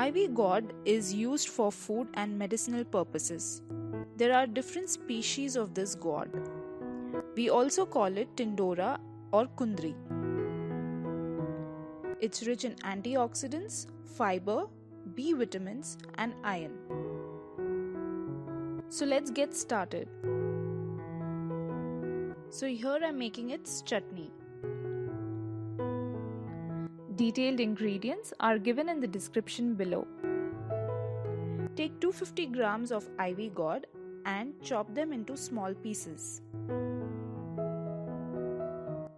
Ivy gourd is used for food and medicinal purposes. There are different species of this gourd. We also call it Tindora or Kundri. It's rich in antioxidants, fiber, B vitamins and iron. So let's get started. So here I'm making its chutney. Detailed ingredients are given in the description below. Take 250 grams of ivy gourd and chop them into small pieces.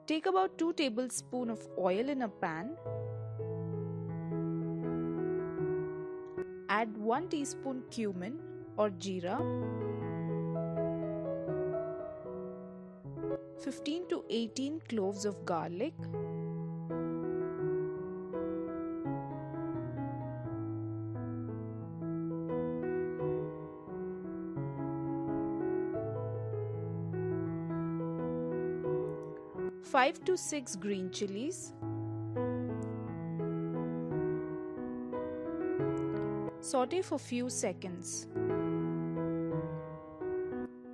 Take about 2 tablespoons of oil in a pan. Add 1 teaspoon cumin or jeera, 15 to 18 cloves of garlic, five to 6 green chilies, saute for few seconds.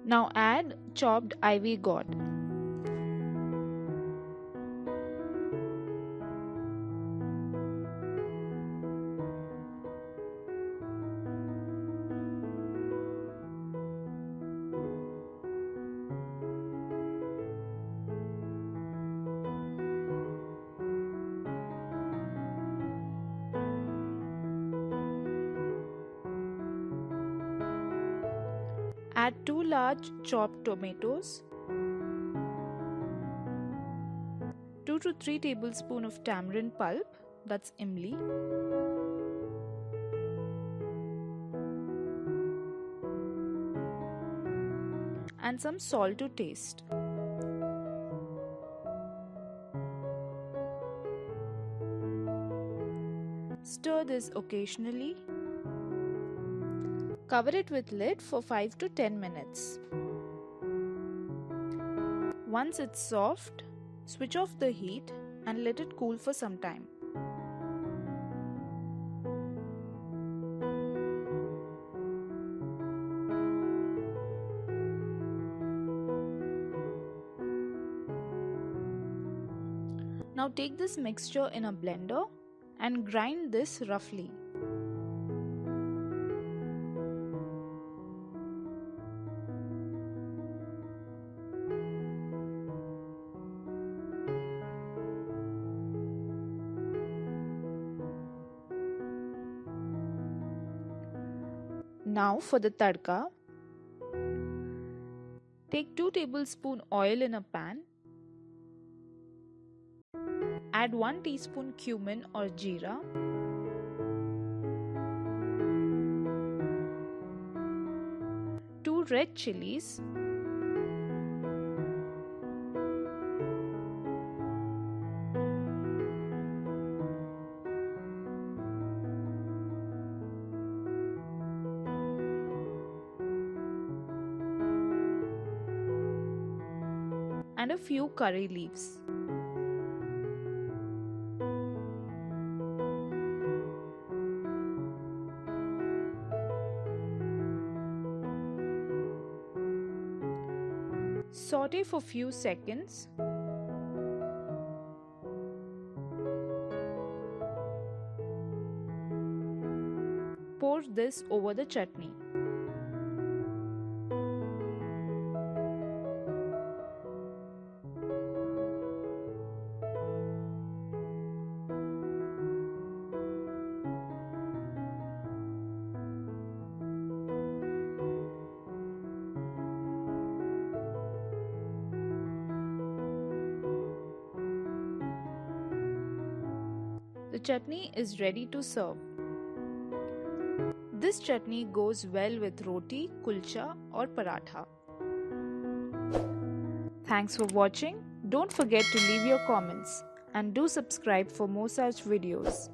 Now add chopped ivy gourd. Add 2 large chopped tomatoes, 2 to 3 tablespoons of tamarind pulp, that's imli, and some salt to taste. Stir this occasionally. Cover it with lid for 5 to 10 minutes. Once it's soft, switch off the heat and let it cool for some time. Now take this mixture in a blender and grind this roughly. Now for the tadka, take 2 tablespoons oil in a pan, add 1 teaspoon cumin or jeera, two red chilies, and a few curry leaves. Saute for few seconds. Pour this over the chutney. The chutney is ready to serve. This chutney goes well with roti, kulcha or paratha. Thanks for watching. Don't forget to leave your comments and do subscribe for more such videos.